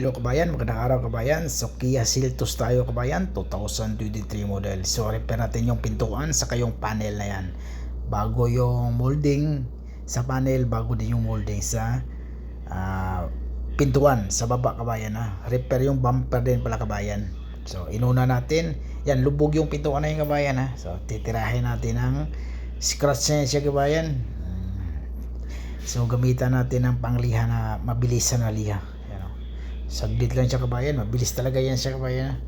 Hello kabayan, magandang araw kabayan. So Kia Seltos tayo kabayan, 2023 model. So repair natin yung pintuan saka yung panel na yan. Bago yung molding sa panel, bago din yung molding sa pintuan sa baba kabayan ha. Repair yung bumper din pala kabayan. So inuna natin, yan lubog yung pintuan na yung kabayan ha. So titirahin natin ang scratch na siya kabayan. So gamitan natin ng pangliha na mabilis na liha. Saglit lang siya kabayan, mabilis talaga yan siya kabayan.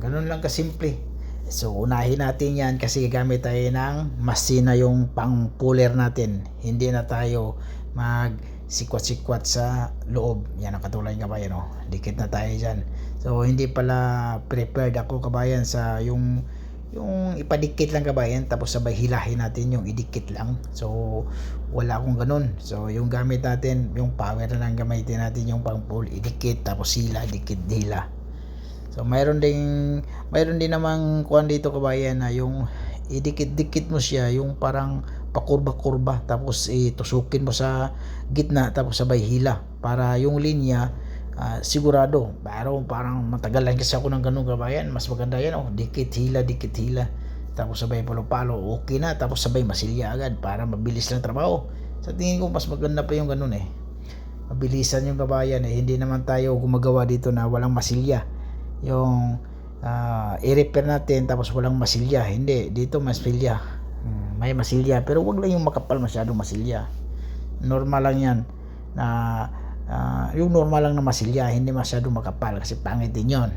Ganun lang kasimple. So unahin natin yan kasi gamit tayo ng masina yung pang puller natin. Hindi na tayo mag sikwat-sikwat sa loob. Yan ang katulad ng kabayan. Dikit na tayo dyan. So hindi pala prepared ako kabayan sa yung ipadikit lang kabayan tapos sabay hilahin natin yung idikit lang. So wala akong ganun. So yung gamit natin, yung power na lang gamitin natin yung pang pull, idikit tapos hila, dikit, hila. So mayroon din namang kuan dito kabayan na yung idikit-dikit mo siya, yung parang pakurba-kurba tapos tusukin mo sa gitna tapos sabay hila para yung linya sigurado. Pero parang matagal lang kasi ako ng ganun kabayan. Mas maganda yan dikit hila tapos sabay palo-palo, okay na, tapos sabay masilya agad para mabilis lang trabaho. Sa tingin ko mas maganda pa yung ganun mabilisan yung kabayan hindi naman tayo gumagawa dito na walang masilya. Yung i-repair natin tapos walang masilya, hindi, dito masilya. May masilya pero wag lang yung makapal, masyadong masilya. Normal lang yan na yung normal lang na masilya, hindi masyadong makapal kasi pangit din yun.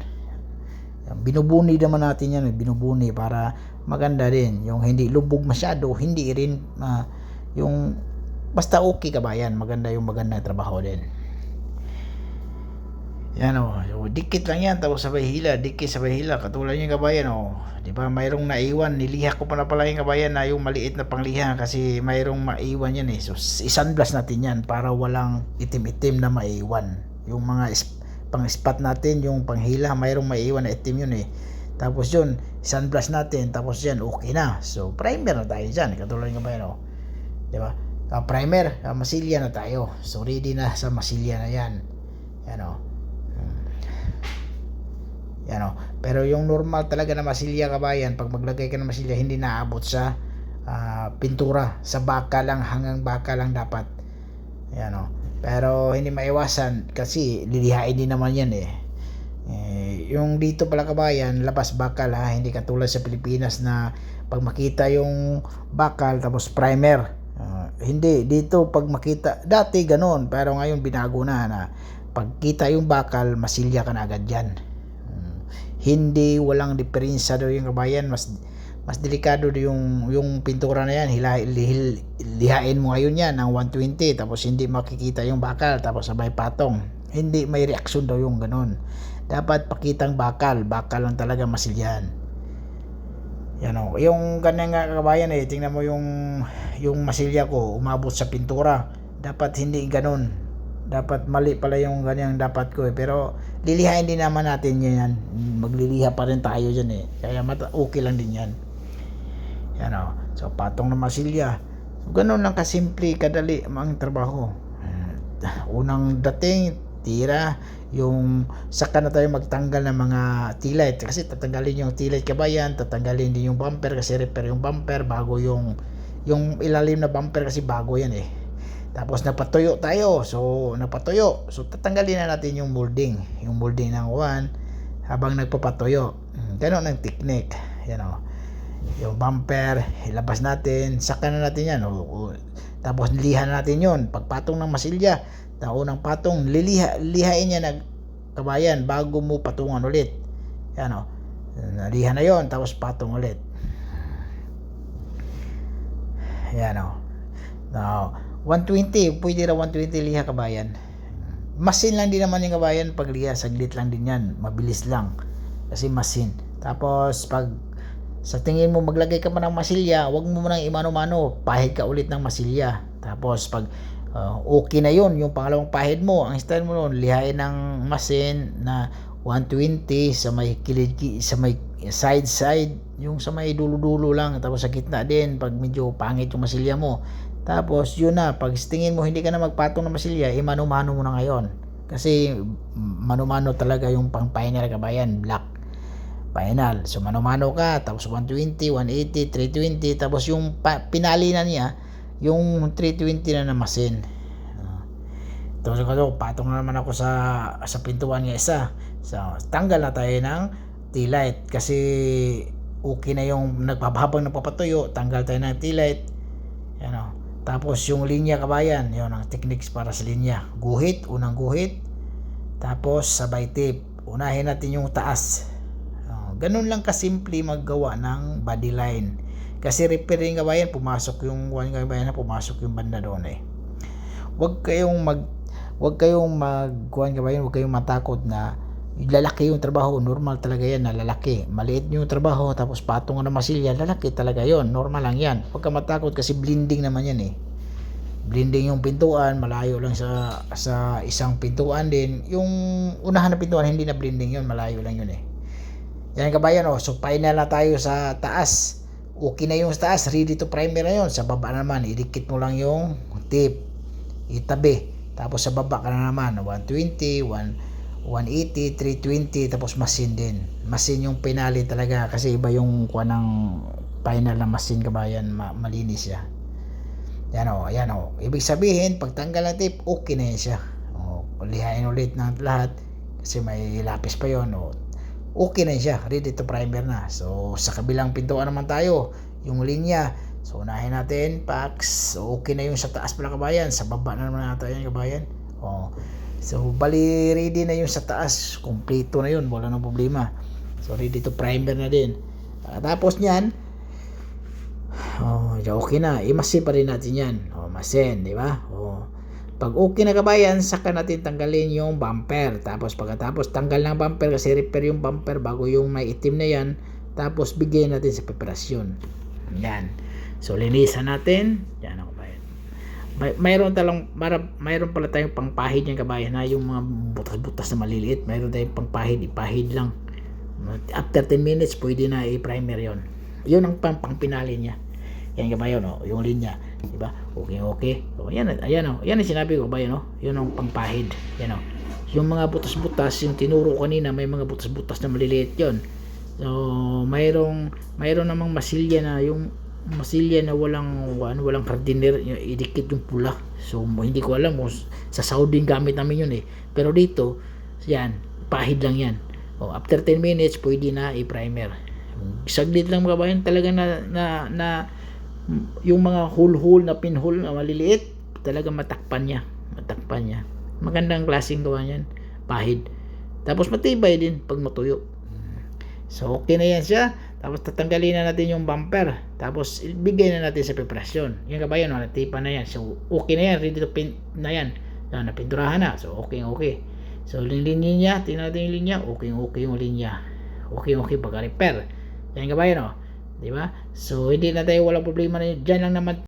Binubuni naman natin yan, binubuni para maganda din, yung hindi lubog masyado, hindi rin yung basta okay kabayan, maganda yung magandang trabaho din. Yan so, dikit lang yan tapos sabay hila, dikit sabay hila, katulad yung kabayan di ba mayroong naiwan, niliha ko pa na pala yung kabayan na yung maliit na pangliha kasi mayroong maiwan yan so isunblast natin yan para walang itim-itim na maiwan. Yung mga pang spot natin, yung panghila, mayroong maiwan na itim yun tapos yun sunblast natin tapos yan okay na. So primer na tayo dyan, katulad yung kabayan di ba, primer, masilya na tayo, so ready na sa masilya na yan. Pero yung normal talaga na masilya kabayan, pag maglagay ka ng masilya hindi naabot sa pintura, sa baka lang, hanggang baka lang dapat. Pero hindi maiwasan kasi lilihain din naman yan yung dito pala kabayan, labas bakal hindi katulad sa Pilipinas na pag makita yung bakal tapos primer. Hindi, dito pag makita, dati ganun, pero ngayon binago na pagkita yung bakal, masilya ka na agad yan. Hindi, walang diferensya daw yung kabayan. Mas delikado yung pintura na yan. Lihain mo ngayon yan ng 120 tapos hindi makikita yung bakal tapos sabay patong. Hindi, may reaksyon daw yung ganun. Dapat pakitang bakal lang talaga masilyan. Yung ganyan nga kabayan tingnan mo yung masilya ko umabot sa pintura. Dapat hindi ganun. Dapat mali pala yung ganyang dapat ko pero lilihain din naman natin yan. Magliliha pa rin tayo dyan kaya okay lang din yan. So patong na masilya. So ganun lang kasimple, kadali ang trabaho. Unang dating tira yung saka na tayo magtanggal ng mga T-light kasi tatanggalin yung T-light kabayan, tatanggalin din yung bumper kasi repair yung bumper bago yung ilalim na bumper kasi bago yan tapos napatuyo tayo, so tatanggalin na natin yung molding ng habang nagpapatuyo. Ganun ang technique. Yung bumper ilabas natin, saka na natin yan tapos lihan natin yon pagpatong ng masilya. Unang patong lihain niya na kabayan bago mo patungan ulit. Nalihan na yon tapos patong ulit. Now 120, pwede na 120 liha kabayan. Masin lang din naman yung kabayan pag liha, saglit lang din yan, mabilis lang kasi masin. Tapos pag sa tingin mo maglagay ka pa ng masilya, wag mo nang imano-mano, pahid ka ulit ng masilya. Tapos pag okay na yon yung pangalawang pahid mo, ang style mo noon lihain ng masin na 120 sa may kilid, sa may side, yung sa may dulo-dulo lang, tapos sa gitna din pag medyo pangit yung masilya mo. Tapos yun na, pag tingin mo hindi ka na magpatong ng masilya, imano-mano mo na ngayon. Kasi mano-mano talaga yung pang final kabayan, black final. So mano-mano ka, tapos 120, 180, 320, tapos yung pinali na niya yung 320 na machine. Tapos patong na naman ako sa pintuan ng isa. So tanggal na tayo ng T-light kasi okay na yung habang nagpapatuyo, tanggal tayo ng T-light. Ano. Tapos yung linya kabayan, yun ang techniques para sa linya. Guhit, unang guhit. Tapos sabay tape. Unahin natin yung taas. Ganun lang kasimple maggawa ng body line. Kasi repairing kabayan, pumasok yung kabayan na pumasok yung banda doon eh. Huwag kayong matakot na lalaki yung trabaho, normal talaga yan na lalaki. Maliit yung trabaho tapos patong na masilya, lalaki talaga yon, normal lang yan. Huwag ka matakot kasi blending naman yan eh. Blending yung pintuan, malayo lang sa isang pintuan din. Yung unahan na pintuan hindi na blending yon, malayo lang yun eh. Yan kabayan so final na tayo sa taas. Okay na yung taas, ready to primer na yun. Sa baba naman, idikit mo lang yung tape, itabi. Tapos sa baba ka na naman 120, 180, 320, tapos machine din. Machine yung pinali talaga kasi iba yung kuha ng final na machine kabayan, malinis siya. Yan o. Ibig sabihin, pag tanggal ng tape, okay na yan siya. Lihain ulit ng lahat kasi may lapis pa yon. Okay na siya, ready to primer na. So sa kabilang pintuan naman tayo, yung linya. So unahin natin, packs. So okay na yung sa taas pala kabayan, sa baba na naman natin yan kabayan. So bali ready na yung sa taas, kompleto na yun, wala nang problema. So ready to primer na din. Tapos niyan, okay na, i-masin pa rin natin yan. Masin, di ba? Pag okay na kabayan, saka natin tanggalin yung bumper. Tapos pagkatapos tanggal ng bumper, kasi repair yung bumper bago yung may itim na yan. Tapos bigyan natin sa preparasyon. Yan. So linisan natin. Yan ang kabayan. Mayroon pala tayong pangpahid yung kabayan na yung mga butas-butas na maliliit. Mayroon tayong pangpahid, ipahid lang. After 10 minutes, pwede na i-primer yon. Yun ang pangpinali niya. Yan kabayan, yung linya, di ba? Okay. So yan ang sinabi ko kabayan, yun ang pangpahid. Yan yung mga butas-butas, yung tinuro kanina, may mga butas-butas na maliliit yon. So mayroon namang masilya na, yung masilya na walang hardiner, idikit yung pula. So hindi ko alam kung sa Saudi gamit namin yun eh. Pero dito, yan, pahid lang yan. After 10 minutes, pwede na i-primer. Saglit lang mga kabayan, talaga na yung mga hole na pinhole na maliliit, talaga matakpan niya. Magandang klaseng gawa niyan, pahid. Tapos matibay din pag matuyo. So okay na yan siya. Tapos tatanggalin na natin yung bumper. Tapos ibigay na natin sa preparasyon. Yan kabayan, natipa na yan. So okay na yan, ready to paint na yan. Napinturahan na. So okay. So yung linya niya, tingnan natin yung linya. Okay yung linya. Okay pagka-repair. Yan kabayan, di ba? So hindi na tayo, walang problema na yun. Diyan lang naman